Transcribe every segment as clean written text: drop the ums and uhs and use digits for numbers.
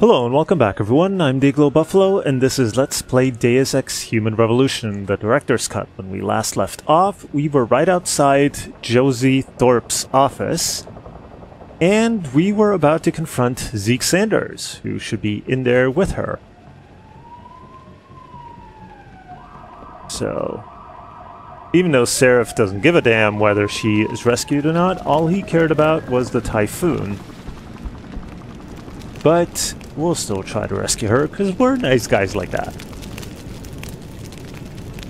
Hello and welcome back everyone, I'm Day-Glo Buffalo and this is Let's Play Deus Ex Human Revolution, the director's cut. When we last left off, we were right outside Josie Thorpe's office and we were about to confront Zeke Sanders, who should be in there with her. So, even though Seraph doesn't give a damn whether she is rescued or not, all he cared about was the typhoon. But we'll still try to rescue her, because we're nice guys like that.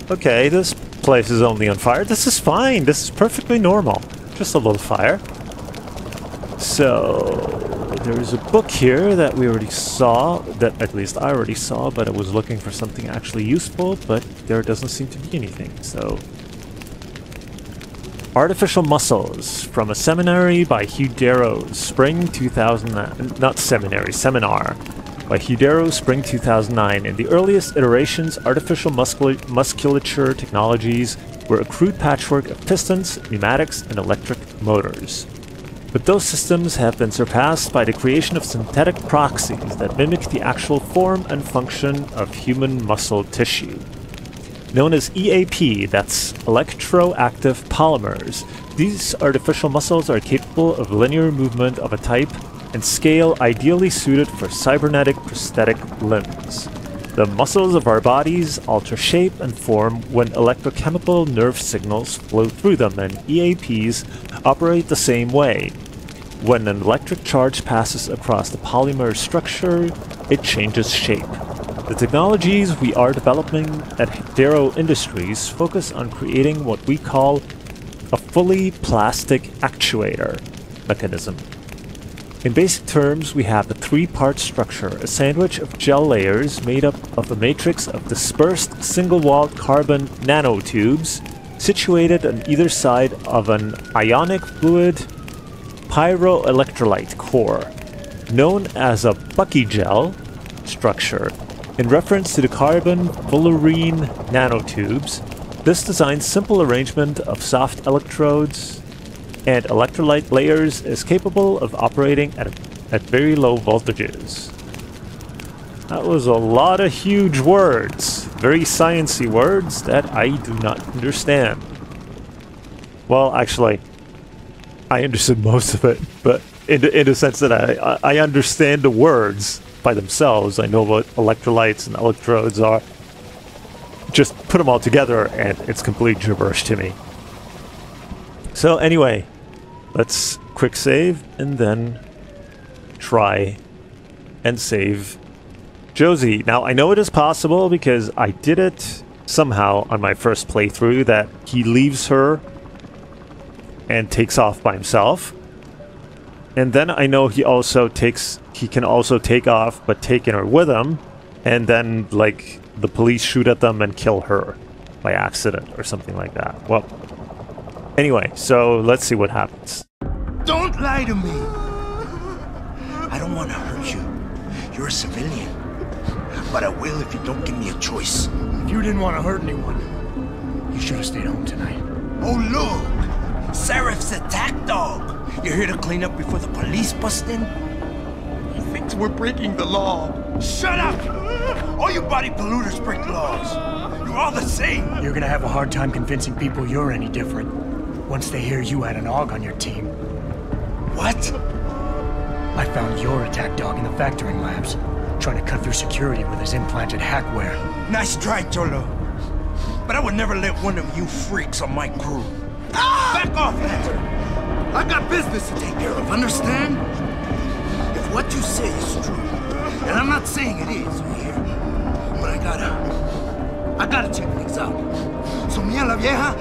Okay, this place is only on fire. This is fine. This is perfectly normal. Just a little fire. So, there's a book here that we already saw, that at least I already saw, but I was looking for something actually useful, but there doesn't seem to be anything, so... Artificial Muscles, from a seminary by Hudero, Spring 2009. Not seminary, seminar. By Hudero, Spring 2009. In the earliest iterations, artificial musculature technologies were a crude patchwork of pistons, pneumatics, and electric motors. But those systems have been surpassed by the creation of synthetic proxies that mimic the actual form and function of human muscle tissue. Known as EAP, that's electroactive polymers. These artificial muscles are capable of linear movement of a type and scale ideally suited for cybernetic prosthetic limbs. The muscles of our bodies alter shape and form when electrochemical nerve signals flow through them, and EAPs operate the same way. When an electric charge passes across the polymer structure, it changes shape. The technologies we are developing at Hudero Industries focus on creating what we call a fully plastic actuator mechanism. In basic terms, we have a three-part structure, a sandwich of gel layers made up of a matrix of dispersed single-walled carbon nanotubes situated on either side of an ionic fluid pyroelectrolyte core, known as a Bucky gel structure. In reference to the carbon fullerene nanotubes, this design's simple arrangement of soft electrodes and electrolyte layers is capable of operating at very low voltages. That was a lot of huge words, very sciencey words that I do not understand. Well, actually, I understood most of it, but in the sense that I understand the words by themselves. I know what electrolytes and electrodes are. Just put them all together and it's complete gibberish to me. So anyway, let's quick save and then try and save Josie. Now I know it is possible because I did it somehow on my first playthrough that he leaves her and takes off by himself. And then I know he can also take off, but taking her with him, and then, like, the police shoot at them and kill her by accident or something like that. Well, anyway, so let's see what happens. Don't lie to me! I don't want to hurt you. You're a civilian. But I will if you don't give me a choice. If you didn't want to hurt anyone, you should have stayed home tonight. Oh, look! Seraph's attack dog! You're here to clean up before the police bust in? He thinks we're breaking the law. Shut up! All you body polluters break laws. You're all the same. You're gonna have a hard time convincing people you're any different once they hear you had an AUG on your team. What? I found your attack dog in the factoring labs, trying to cut through security with his implanted hackware. Nice try, Cholo. But I would never let one of you freaks on my crew. Ah! Back off, Hunter! I got business to take care of, understand? If what you say is true, and I'm not saying it is here, but I gotta check things out. So me and la vieja,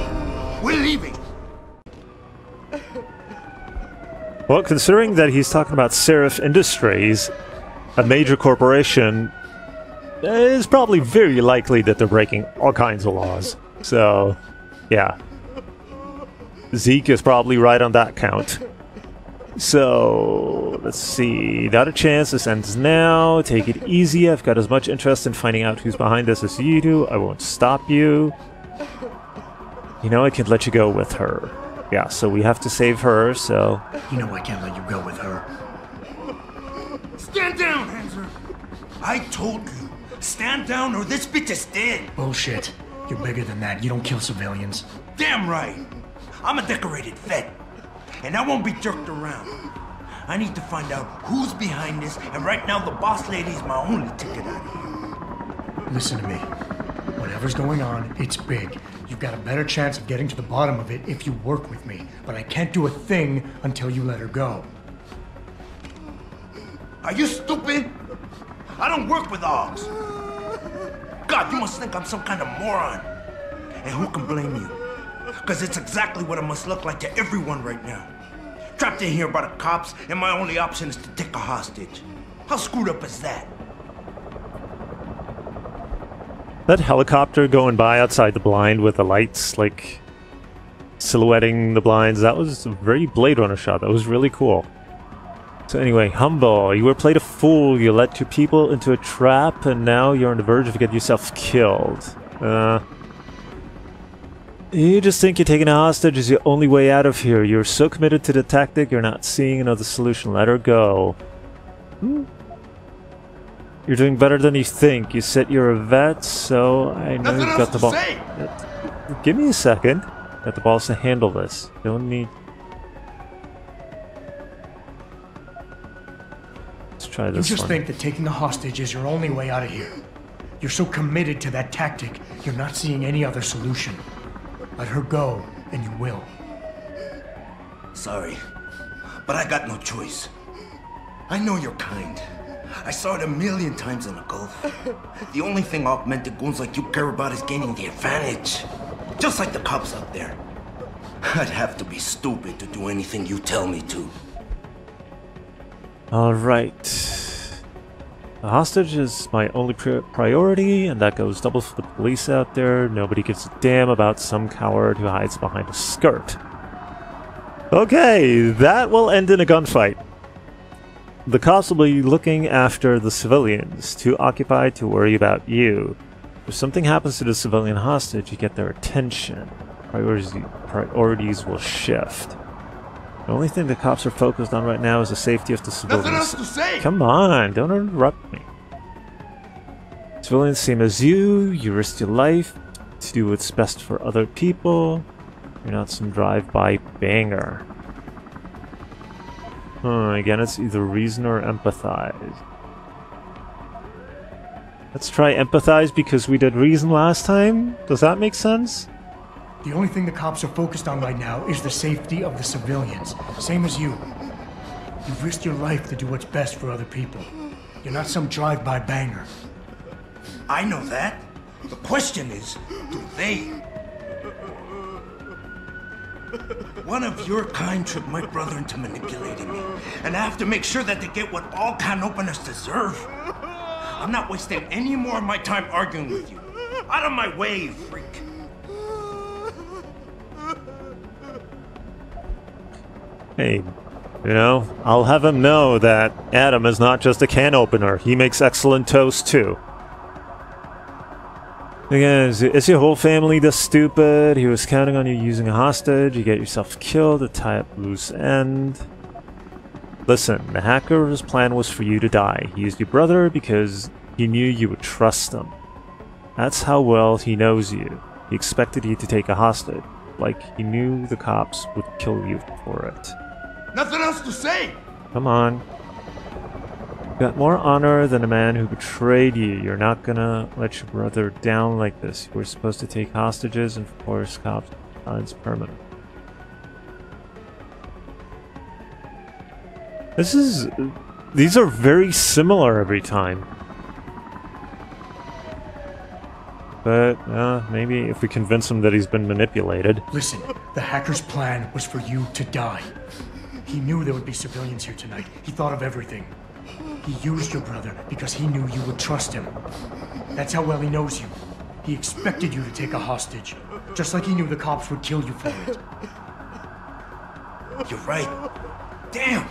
we're leaving. Well, considering that he's talking about Seraph Industries, a major corporation, it's probably very likely that they're breaking all kinds of laws. So, yeah. Zeke is probably right on that count. So, let's see. Not a chance. This ends now. Take it easy. I've got as much interest in finding out who's behind this as you do. I won't stop you. You know, I can let you go with her. Yeah, so we have to save her, so... You know I can't let you go with her. Stand down, Hanser! I told you, stand down or this bitch is dead. Bullshit. You're bigger than that. You don't kill civilians. Damn right. I'm a decorated vet, and I won't be jerked around. I need to find out who's behind this, and right now the boss lady is my only ticket out of here. Listen to me. Whatever's going on, it's big. You've got a better chance of getting to the bottom of it if you work with me. But I can't do a thing until you let her go. Are you stupid? I don't work with hogs. God, you must think I'm some kind of moron. And who can blame you? Because it's exactly what it must look like to everyone right now. Trapped in here by the cops, and my only option is to take a hostage. How screwed up is that? That helicopter going by outside the blind with the lights, like, silhouetting the blinds, that was a very Blade Runner shot. That was really cool. So anyway, humble. You were played a fool. You let your people into a trap, and now you're on the verge of getting yourself killed. You just think you're taking a hostage is your only way out of here. You're so committed to the tactic, you're not seeing another solution. Let her go. You're doing better than you think. You said you're a vet, so I know you've got the ball. Give me a second. Got the balls to handle this. Don't need... Let's try this one. You just think that taking a hostage is your only way out of here. You're so committed to that tactic, you're not seeing any other solution. Let her go, and you will. Sorry, but I got no choice. I know you're kind. I saw it a million times in the Gulf. The only thing augmented goons like you care about is gaining the advantage. Just like the cops out there. I'd have to be stupid to do anything you tell me to. Alright. The hostage is my only priority, and that goes double for the police out there. Nobody gives a damn about some coward who hides behind a skirt. Okay, that will end in a gunfight. The cops will be looking after the civilians, too occupied to worry about you. If something happens to the civilian hostage, you get their attention. Priorities will shift. The only thing the cops are focused on right now is the safety of the civilians. Nothing else to say. Come on, don't interrupt me. Civilians same as you risked your life to do what's best for other people. You're not some drive-by banger. Again, it's either reason or empathize. Let's try empathize because we did reason last time. Does that make sense? The only thing the cops are focused on right now is the safety of the civilians. Same as you. You've risked your life to do what's best for other people. You're not some drive-by banger. I know that. The question is, do they? One of your kind tricked my brother into manipulating me. And I have to make sure that they get what all can openers deserve. I'm not wasting any more of my time arguing with you. Out of my way, you freak. Hey, you know, I'll have him know that Adam is not just a can opener. He makes excellent toast, too. Again, is your whole family this stupid? He was counting on you using a hostage. You get yourself killed to tie up loose end. Listen, the hacker's plan was for you to die. He used your brother because he knew you would trust him. That's how well he knows you. He expected you to take a hostage, like he knew the cops would kill you for it. Nothing else to say! Come on. You got more honor than a man who betrayed you. You're not gonna let your brother down like this. You were supposed to take hostages and force cops. It's permanent. These are very similar every time. But, maybe if we convince him that he's been manipulated. Listen, the hacker's plan was for you to die. He knew there would be civilians here tonight. He thought of everything. He used your brother because he knew you would trust him. That's how well he knows you. He expected you to take a hostage, just like he knew the cops would kill you for it. You're right. Damn!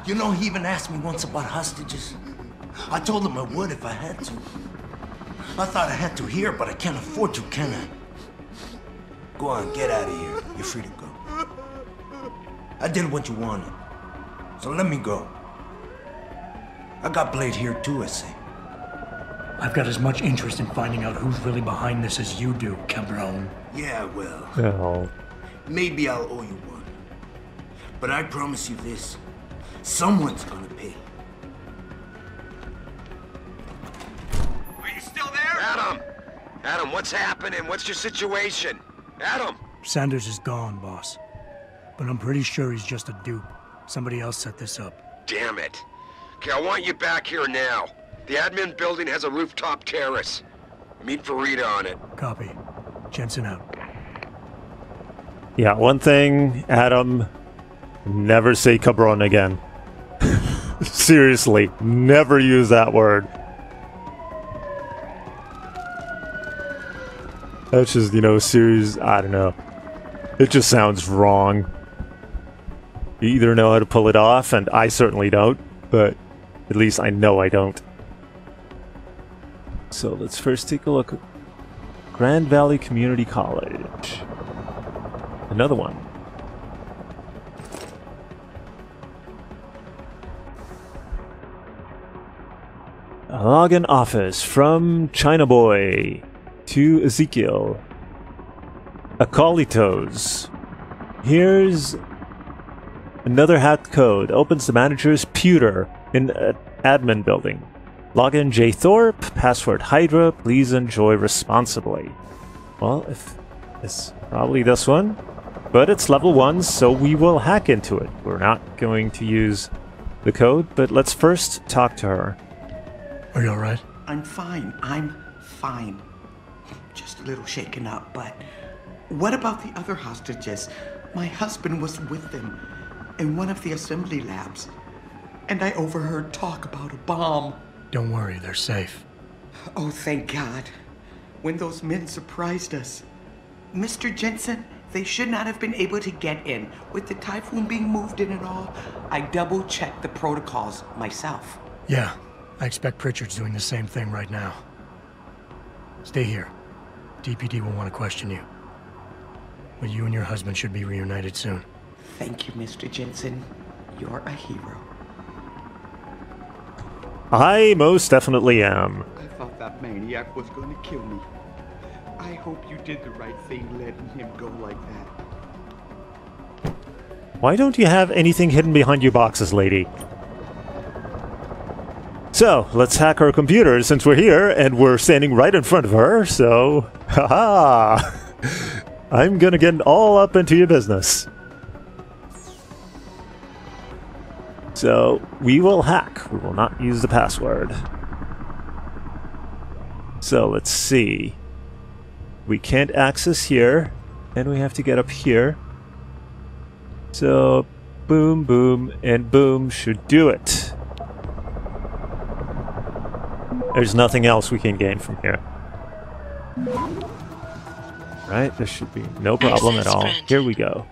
You know, he even asked me once about hostages. I told him I would if I had to. I thought I had to here, but I can't afford to, can I? Go on, get out of here. You're free to go. I did what you wanted, so let me go. I got Blade here too, I say. I've got as much interest in finding out who's really behind this as you do, cabron. Yeah, well, Oh. maybe I'll owe you one. But I promise you this. Someone's gonna pay. Are you still there? Adam! Adam, what's happening? What's your situation? Adam! Sanders is gone, boss. But I'm pretty sure he's just a dupe. Somebody else set this up. Damn it. Okay, I want you back here now. The admin building has a rooftop terrace. Meet Farida on it. Copy. Jensen out. Yeah, one thing, Adam, never say cabron again. Seriously, never use that word. That's just, you know, serious, I don't know. It just sounds wrong. You either know how to pull it off, and I certainly don't, but at least I know I don't. So let's first take a look at Grand Valley Community College. Another one. A login office from China Boy to Ezekiel. Acolitos. Here's another hacked code. Opens the manager's pewter in an admin building. Login J Thorpe, password Hydra, please enjoy responsibly. Well, if it's probably this one, but it's level 1, so we will hack into it. We're not going to use the code, but let's first talk to her. Are you alright? I'm fine. I'm fine. Just a little shaken up, but what about the other hostages? My husband was with them in one of the assembly labs, and I overheard talk about a bomb. Don't worry, they're safe. Oh, thank God. When those men surprised us. Mr. Jensen, they should not have been able to get in. With the typhoon being moved in and all, I double-checked the protocols myself. Yeah, I expect Pritchard's doing the same thing right now. Stay here. DPD will want to question you. But you and your husband should be reunited soon. Thank you, Mr. Jensen. You're a hero. I most definitely am. I thought that maniac was going to kill me. I hope you did the right thing letting him go like that. Why don't you have anything hidden behind your boxes, lady? So, let's hack her computer since we're here and we're standing right in front of her, so... Haha! I'm gonna get all up into your business. So, we will hack. We will not use the password. So, let's see. We can't access here, and we have to get up here. So, boom, boom, and boom should do it. There's nothing else we can gain from here. Right, there should be no problem at all. Here we go.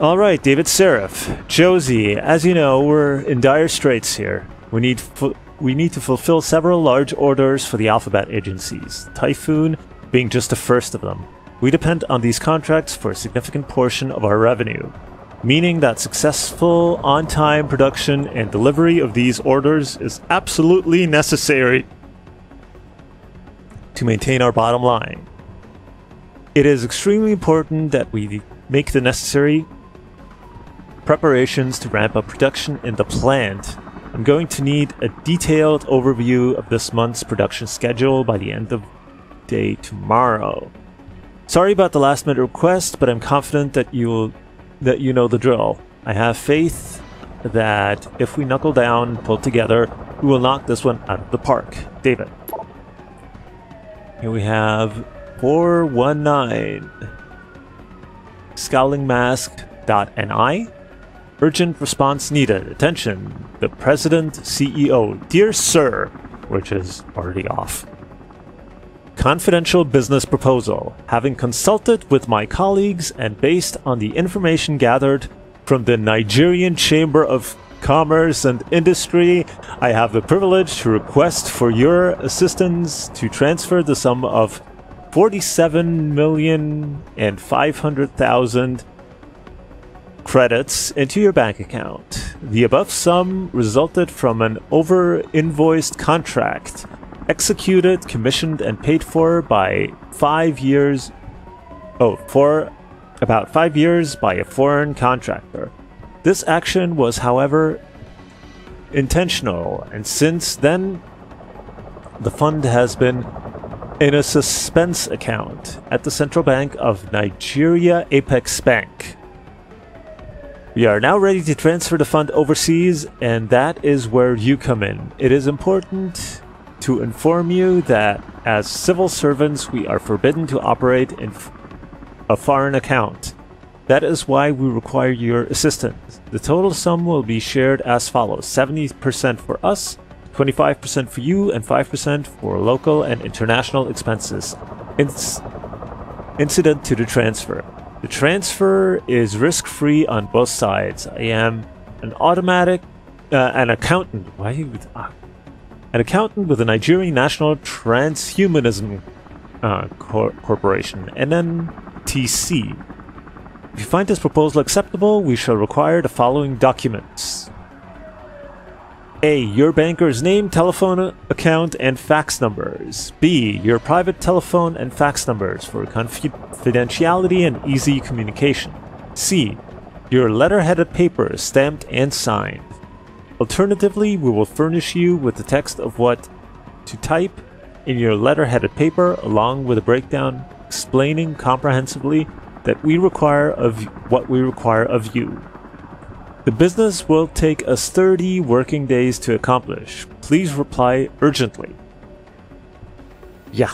Alright, David Seraph. Josie, as you know, we're in dire straits here. We need to fulfill several large orders for the Alphabet agencies, Typhoon being just the first of them. We depend on these contracts for a significant portion of our revenue, meaning that successful on-time production and delivery of these orders is absolutely necessary to maintain our bottom line. It is extremely important that we make the necessary preparations to ramp up production in the plant. I'm going to need a detailed overview of this month's production schedule by the end of day tomorrow. Sorry about the last minute request, but I'm confident that you know the drill. I have faith that if we knuckle down and pull together, we will knock this one out of the park. David. Here we have 419 scowlingmask.ni. Urgent response needed. Attention, the President, CEO. Dear Sir, which is already off. Confidential business proposal. Having consulted with my colleagues and based on the information gathered from the Nigerian Chamber of Commerce and Industry, I have the privilege to request for your assistance to transfer the sum of 47,500,000 credits into your bank account. The above sum resulted from an over-invoiced contract executed, commissioned, and paid for by 5 years. For about 5 years by a foreign contractor. This action was, however, intentional, and since then, the fund has been in a suspense account at the Central Bank of Nigeria Apex Bank. We are now ready to transfer the fund overseas, and that is where you come in. It is important to inform you that as civil servants, we are forbidden to operate in a foreign account. That is why we require your assistance. The total sum will be shared as follows: 70% for us, 25% for you, and 5% for local and international expenses incident to the transfer. The transfer is risk-free on both sides. I am an accountant. An accountant with the Nigerian National Transhumanism Corporation, NNTC. If you find this proposal acceptable, we shall require the following documents. A. Your banker's name, telephone account, and fax numbers. B. Your private telephone and fax numbers for confidentiality and easy communication. C. Your letter-headed paper, stamped and signed. Alternatively, we will furnish you with the text of what to type in your letter-headed paper, along with a breakdown explaining comprehensively that we require of what we require of you. The business will take us 30 working days to accomplish. Please reply urgently. Yeah.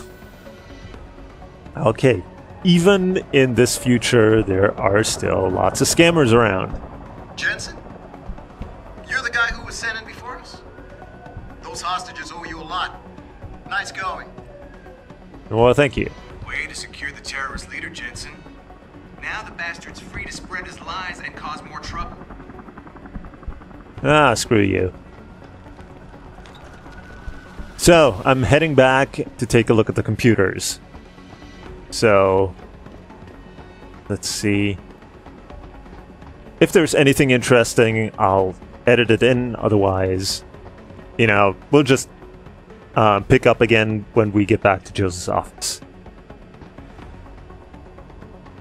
Okay. Even in this future, there are still lots of scammers around. Jensen? You're the guy who was sent in before us? Those hostages owe you a lot. Nice going. Well, thank you. Way to secure the terrorist leader, Jensen. Now the bastard's free to spread his lies and cause more trouble. Ah, screw you. So, I'm heading back to take a look at the computers. So, let's see. If there's anything interesting, I'll edit it in. Otherwise, you know, we'll just pick up again when we get back to Joseph's office.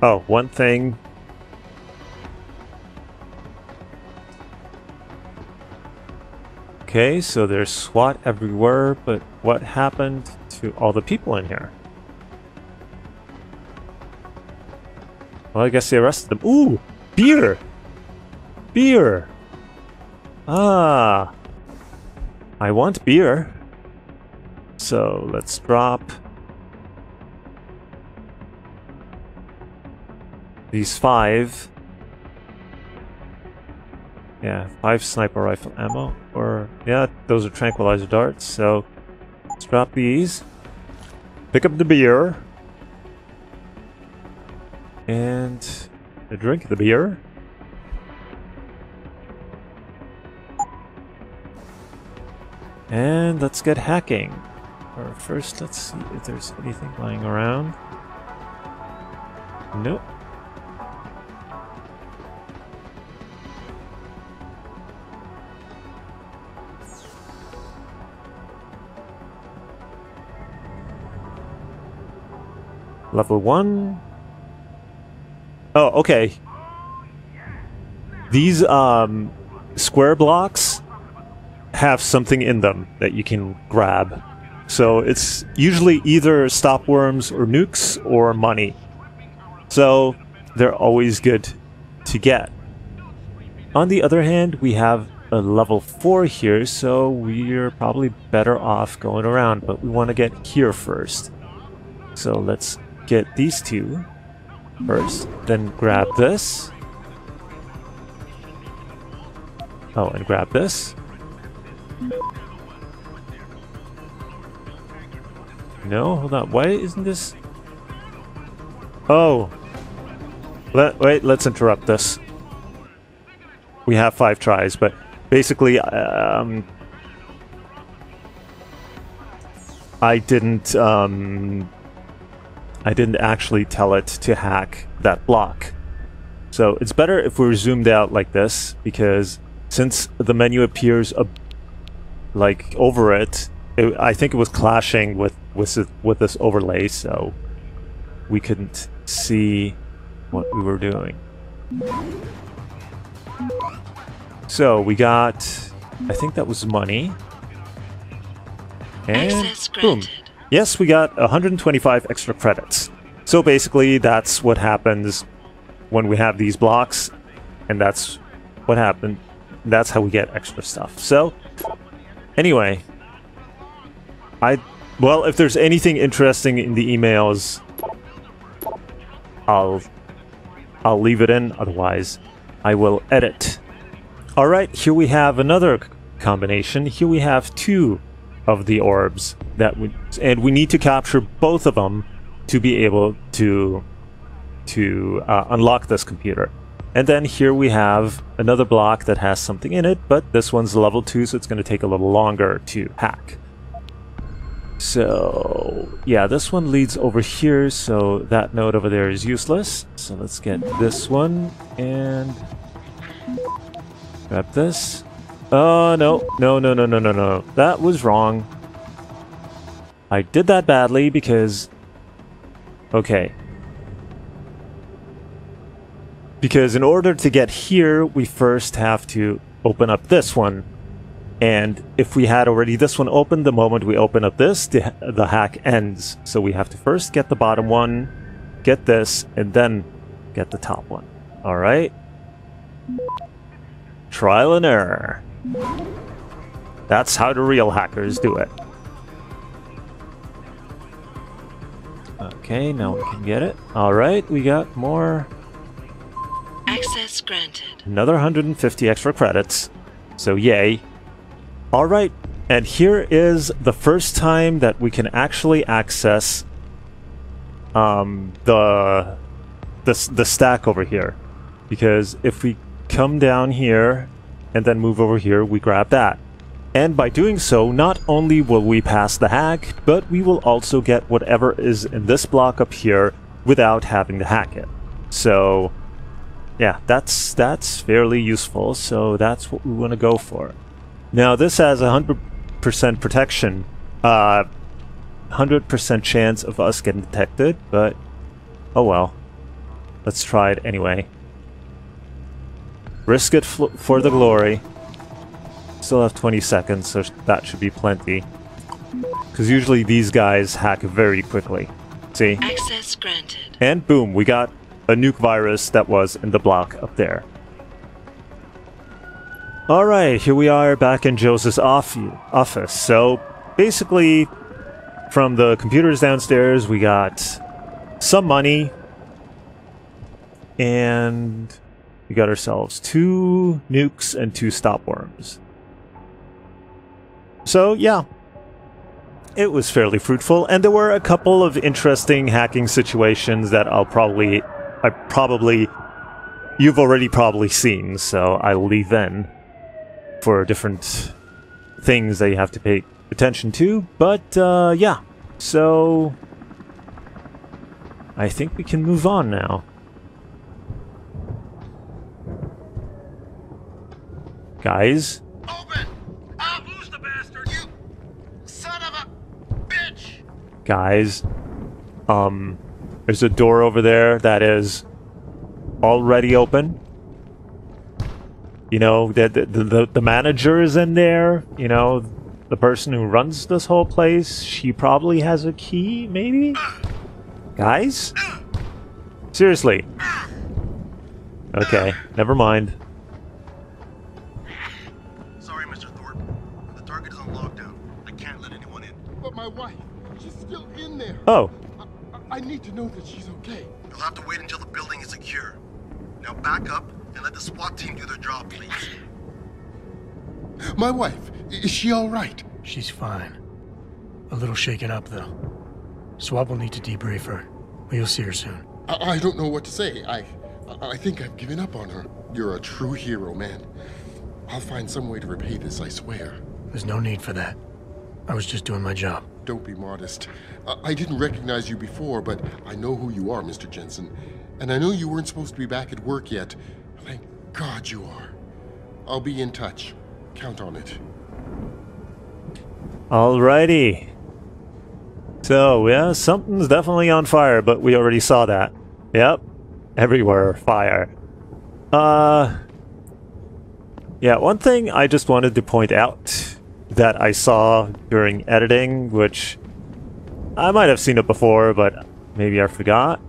Oh, one thing. Okay, so there's SWAT everywhere, but what happened to all the people in here? Well, I guess they arrested them. Ooh! Beer! Beer! Ah! I want beer. So, let's drop these 5. Yeah, 5 sniper rifle ammo. Or, yeah, those are tranquilizer darts. So, let's drop these. Pick up the beer. And drink the beer. And let's get hacking. Or first, let's see if there's anything lying around. Nope. Level 1. Oh, okay. These square blocks have something in them that you can grab. So it's usually either stopworms or nukes or money. So they're always good to get. On the other hand, we have a level 4 here, so we're probably better off going around, but we want to get here first. So let's get these 2 first, then grab this. Oh, and grab this. No, hold on. Why isn't this? Oh. Wait, let's interrupt this. We have 5 tries, but basically, I didn't actually tell it to hack that block. So it's better if we're zoomed out like this, because since the menu appears like over it, I think it was clashing with this overlay, so we couldn't see what we were doing. So we got, I think that was money. And boom. Yes, we got 125 extra credits. So basically that's what happens when we have these blocks, and that's what happened. That's how we get extra stuff. So anyway, well, if there's anything interesting in the emails, I'll leave it in, otherwise I will edit. Alright, here we have another combination. Here we have 2 of the orbs and we need to capture both of them to be able to unlock this computer. And then here we have another block that has something in it, but this one's level 2, so it's going to take a little longer to hack. So yeah, this one leads over here, so that node over there is useless. So let's get this one and grab this. Oh, no. That was wrong. I did that badly because... Okay. Because in order to get here, we first have to open up this one. And if we had already this one open, the moment we open up this, the hack ends. So we have to first get the bottom one, get this, and then get the top one. Alright? Trial and error. That's how the real hackers do it. Okay, now we can get it. Alright, we got more. Access granted. Another 150 extra credits. So yay. Alright, and here is the first time that we can actually access the stack over here. Because if we come down here and then move over here, we grab that. And by doing so, not only will we pass the hack, but we will also get whatever is in this block up here without having to hack it. So yeah, that's fairly useful, so that's what we want to go for. Now this has 100% protection, 100% chance of us getting detected, but oh well. Let's try it anyway. Risk it for the glory. Still have 20 seconds, so that should be plenty. Because usually these guys hack very quickly. See? Access granted. And boom, we got a nuke virus that was in the block up there. Alright, here we are back in Joseph's office. So basically, from the computers downstairs, we got some money. And we got ourselves 2 nukes and 2 stopworms. So yeah, it was fairly fruitful, and there were a couple of interesting hacking situations that you've already probably seen, so I'll leave in for different things that you have to pay attention to. But yeah, so I think we can move on now. Guys? Open! Who's the bastard? You son of a bitch! Guys, there's a door over there that is already open. You know, the manager is in there. You know, the person who runs this whole place, she probably has a key, maybe? Guys? Seriously. Okay, never mind. My wife, she's still in there. Oh. I need to know that she's okay. You'll have to wait until the building is secure. Now back up and let the SWAT team do their job, please. My wife, is she all right? She's fine. A little shaken up, though. Swab will need to debrief her, but you'll see her soon. I don't know what to say. I think I've given up on her. You're a true hero, man. I'll find some way to repay this, I swear. There's no need for that. I was just doing my job. don't be modest. I didn't recognize you before, but I know who you are, Mr. Jensen. And I know you weren't supposed to be back at work yet. Thank God you are. I'll be in touch. Count on it. Alrighty. So, yeah, something's definitely on fire, but we already saw that. Yep. Everywhere, fire. Yeah, one thing I just wanted to point out that I saw during editing, which I might have seen it before, but maybe I forgot.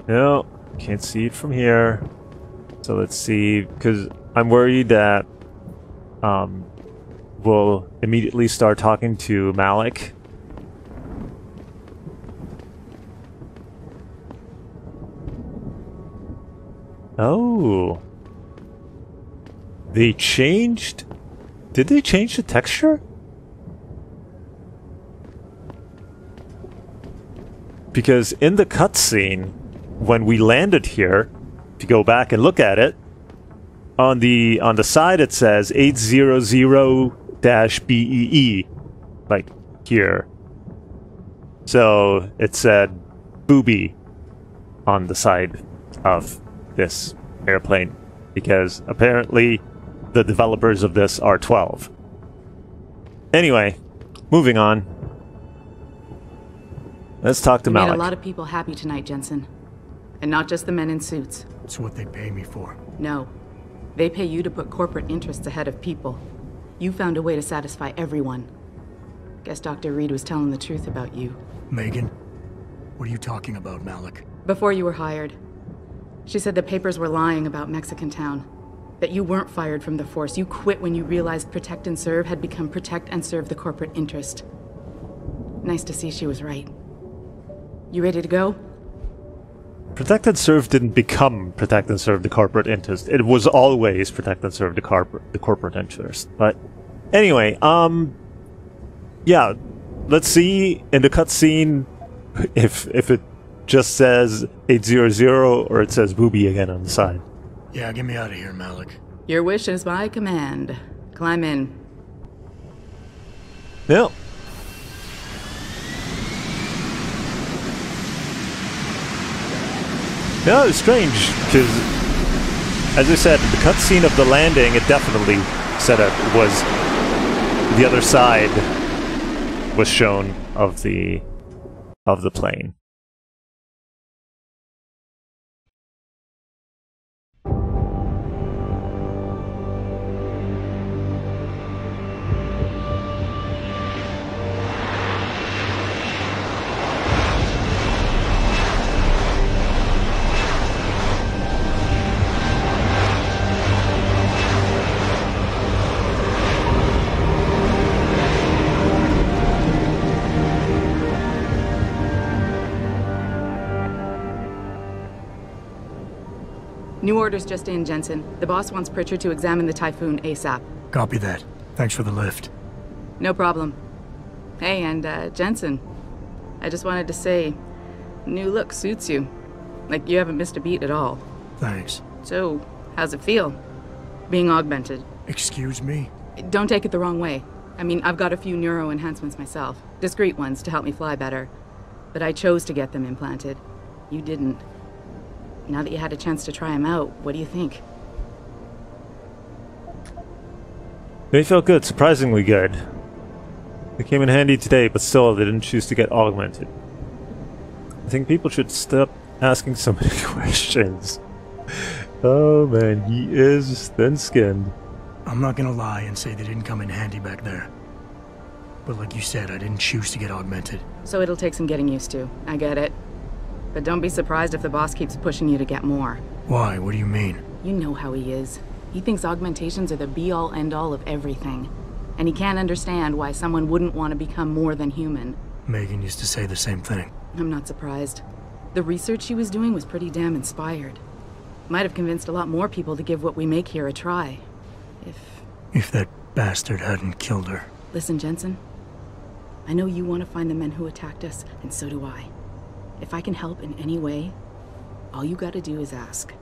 No, can't see it from here. So let's see, because I'm worried that we'll immediately start talking to Malik. Oh. They changed? Did they change the texture? Because in the cutscene, when we landed here, if you go back and look at it, on the side it says 800-BEE, like here. So it said booby on the side of this airplane, because apparently the developers of this are 12. Anyway, moving on. Let's talk to Malik. You made a lot of people happy tonight, Jensen. And not just the men in suits. It's what they pay me for. No. They pay you to put corporate interests ahead of people. You found a way to satisfy everyone. Guess Dr. Reed was telling the truth about you. Megan? What are you talking about, Malik? Before you were hired, she said the papers were lying about Mexican Town. That you weren't fired from the force. You quit when you realized Protect and Serve had become Protect and Serve the corporate interest. Nice to see she was right. You ready to go? Protect and Serve didn't become Protect and Serve the corporate interest. It was always Protect and Serve the corporate interest. But anyway, yeah, let's see in the cutscene if it just says 800 or it says booby again on the side. Yeah, get me out of here, Malik. Your wish is my command. Climb in. No. Yeah, it's strange, because, as I said, the cutscene of the landing, it definitely said it was the other side was shown of the plane. New orders just in, Jensen. The boss wants Pritchard to examine the Typhoon ASAP. Copy that. Thanks for the lift. No problem. Hey, and Jensen, I just wanted to say, new look suits you. Like, you haven't missed a beat at all. Thanks. So, how's it feel? Being augmented? Excuse me? Don't take it the wrong way. I mean, I've got a few neuro enhancements myself. Discreet ones to help me fly better. But I chose to get them implanted. You didn't. Now that you had a chance to try them out, what do you think? They felt good, surprisingly good. They came in handy today, but still they didn't choose to get augmented. I think people should stop asking so many questions. Oh man, he is thin-skinned. I'm not gonna lie and say they didn't come in handy back there. But like you said, I didn't choose to get augmented. So it'll take some getting used to. I get it. But don't be surprised if the boss keeps pushing you to get more. Why? What do you mean? You know how he is. He thinks augmentations are the be-all, end-all of everything. And he can't understand why someone wouldn't want to become more than human. Megan used to say the same thing. I'm not surprised. The research she was doing was pretty damn inspired. Might have convinced a lot more people to give what we make here a try. If that bastard hadn't killed her. Listen, Jensen. I know you want to find the men who attacked us, and so do I. If I can help in any way, all you gotta do is ask.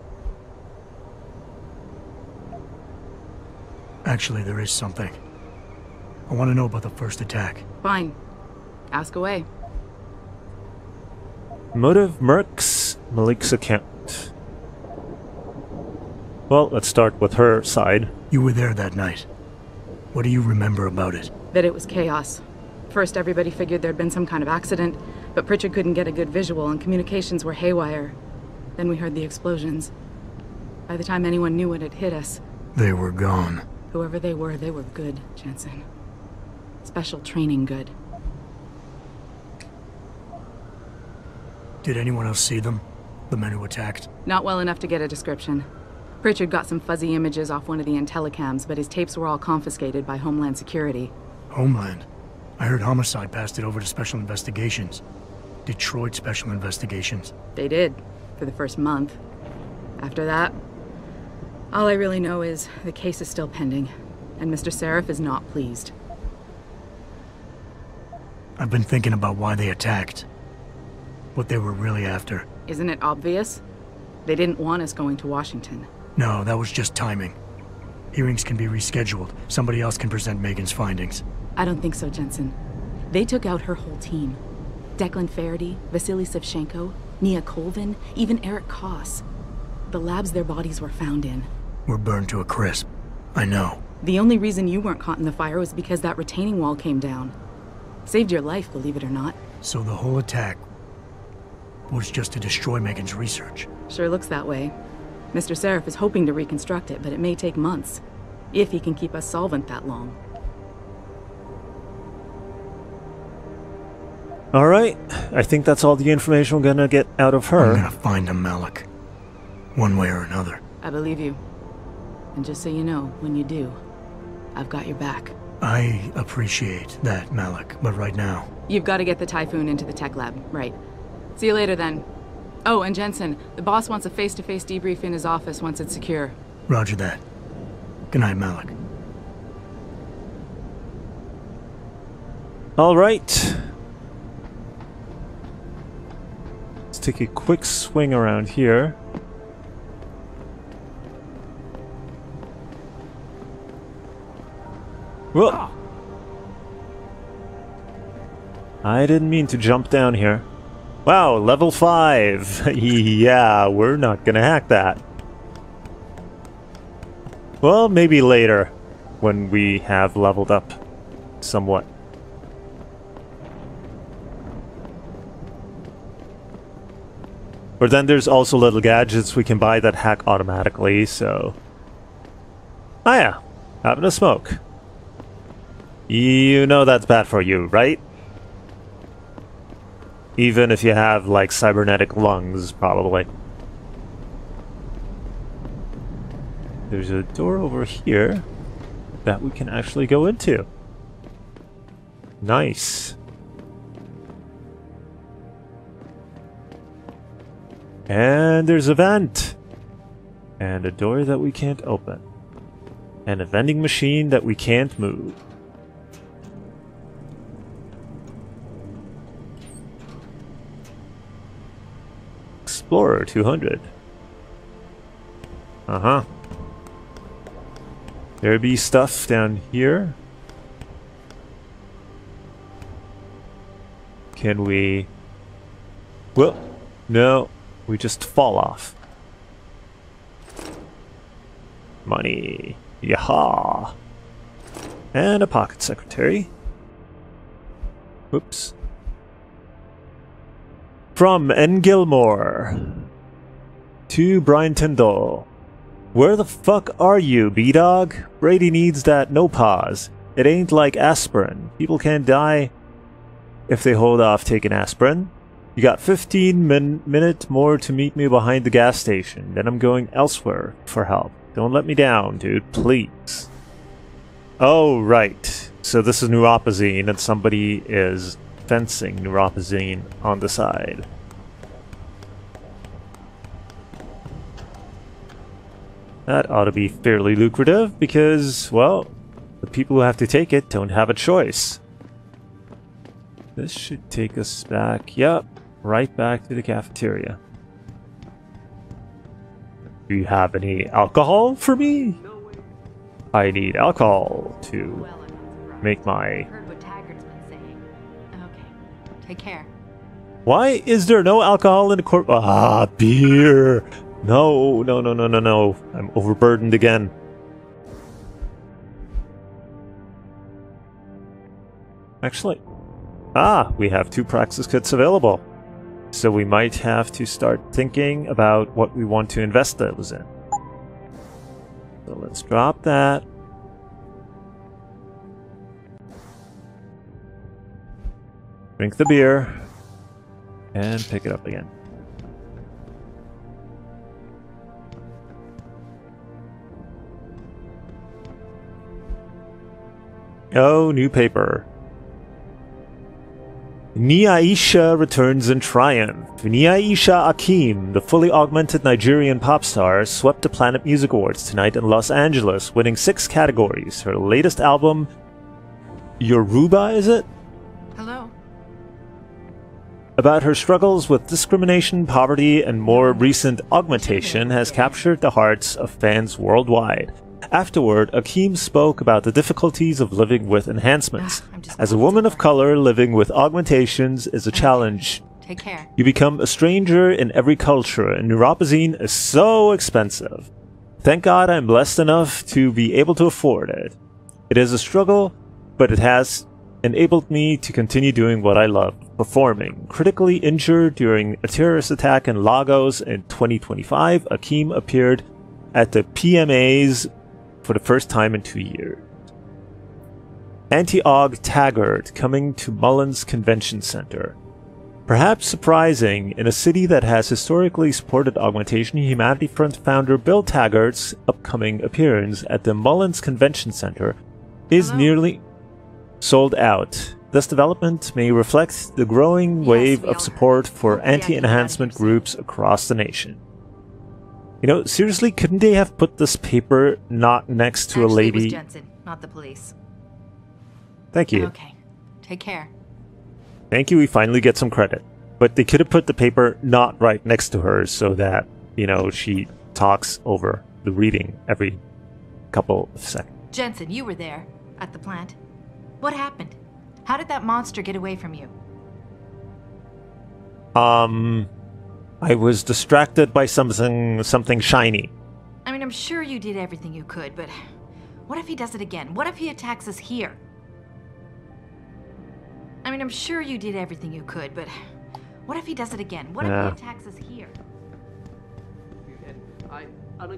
Actually, there is something. I want to know about the first attack. Fine. Ask away. Motive Mercs Malik's account. Well, let's start with her side. You were there that night. What do you remember about it? That it was chaos. First, everybody figured there'd been some kind of accident, but Pritchard couldn't get a good visual and communications were haywire. Then we heard the explosions. By the time anyone knew what had hit us... They were gone. Whoever they were good, Jensen. Special training good. Did anyone else see them? The men who attacked? Not well enough to get a description. Pritchard got some fuzzy images off one of the Intellicams, but his tapes were all confiscated by Homeland Security. Homeland? I heard Homicide passed it over to Special Investigations. Detroit Special Investigations. They did, for the first month. After that, all I really know is the case is still pending, and Mr. Seraph is not pleased. I've been thinking about why they attacked. What they were really after. Isn't it obvious? They didn't want us going to Washington. No, that was just timing. Hearings can be rescheduled. Somebody else can present Megan's findings. I don't think so, Jensen. They took out her whole team. Declan Faraday, Vasily Savchenko, Nia Colvin, even Eric Koss. The labs their bodies were found in. We're burned to a crisp. I know. The only reason you weren't caught in the fire was because that retaining wall came down. Saved your life, believe it or not. So the whole attack was just to destroy Megan's research. Sure looks that way. Mr. Seraph is hoping to reconstruct it, but it may take months. If he can keep us solvent that long. Alright, I think that's all the information we're gonna get out of her. I'm gonna find him, Malik. One way or another. I believe you. And just so you know, when you do, I've got your back. I appreciate that, Malik, but right now... You've got to get the Typhoon into the tech lab, right. See you later then. Oh, and Jensen, the boss wants a face-to-face debrief in his office once it's secure. Roger that. Good night, Malik. Alright. Let's take a quick swing around here. Whoa! I didn't mean to jump down here. Wow, level 5! Yeah, we're not gonna hack that. Well, maybe later, when we have leveled up somewhat. But then there's also little gadgets we can buy that hack automatically, so... Oh yeah, having a smoke. You know that's bad for you, right? Even if you have, like, cybernetic lungs, probably. There's a door over here that we can actually go into. Nice. And there's a vent. And a door that we can't open. And a vending machine that we can't move. Explorer 200. Uh-huh. There be stuff down here. Can we... Well, no. We just fall off. Money. Yaha. And a pocket secretary. Whoops. From N. Gilmore to Brian Tyndall. Where the fuck are you, B-Dog? Brady needs that no pause. It ain't like aspirin. People can't die if they hold off taking aspirin. You got 15 minutes more to meet me behind the gas station. Then I'm going elsewhere for help. Don't let me down, dude. Please. Oh, right. So this is neuropazine and somebody is fencing neuropazine on the side. That ought to be fairly lucrative because, well, the people who have to take it don't have a choice. This should take us back, yep, right back to the cafeteria. Do you have any alcohol for me? I need alcohol to make my... Heard what Taggart's been saying. Okay. Take care. Why is there no alcohol in the corp? Ah, beer. No, no, no, no, no, no. I'm overburdened again. Actually, we have 2 Praxis kits available. So we might have to start thinking about what we want to invest those in. So let's drop that. Drink the beer. And pick it up again. Oh, new paper. Niaisha returns in triumph. Niaisha Akim, the fully augmented Nigerian pop star, swept the Planet Music Awards tonight in Los Angeles, winning 6 categories. Her latest album, Yoruba, is it? Hello. About her struggles with discrimination, poverty, and more recent augmentation has captured the hearts of fans worldwide. Afterward, Akeem spoke about the difficulties of living with enhancements. As a woman of color, living with augmentations is a challenge. Take care. You become a stranger in every culture, and neuropozyne is so expensive. Thank God I'm blessed enough to be able to afford it. It is a struggle, but it has enabled me to continue doing what I love, performing. Critically injured during a terrorist attack in Lagos in 2025, Akeem appeared at the PMAs for the first time in 2 years. Anti-Aug Taggart coming to Mullins Convention Center. Perhaps surprising, in a city that has historically supported augmentation, Humanity Front founder Bill Taggart's upcoming appearance at the Mullins Convention Center is nearly sold out. This development may reflect the growing wave of support for anti-enhancement groups across the nation. You know, seriously, couldn't they have put this paper not next to a lady? It was Jensen, not the police. Thank you. Okay. Take care. Thank you, we finally get some credit. But they could have put the paper not right next to her so that, you know, she talks over the reading every couple of seconds. Jensen, you were there, at the plant. What happened? How did that monster get away from you? I was distracted by something shiny. I mean, I'm sure you did everything you could, but what if he does it again? What if he attacks us here? I mean, I'm sure you did everything you could, but what if he does it again? What if he attacks us here?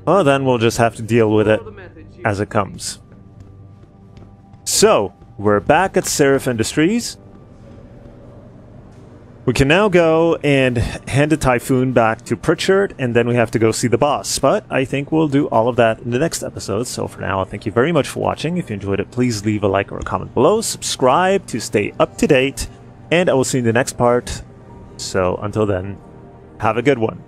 Well, then we'll just have to deal with it as it comes. So, we're back at Seraph Industries. We can now go and hand the Typhoon back to Pritchard, and then we have to go see the boss. But I think we'll do all of that in the next episode. So for now, thank you very much for watching. If you enjoyed it, please leave a like or a comment below. Subscribe to stay up to date, and I will see you in the next part. So until then, have a good one.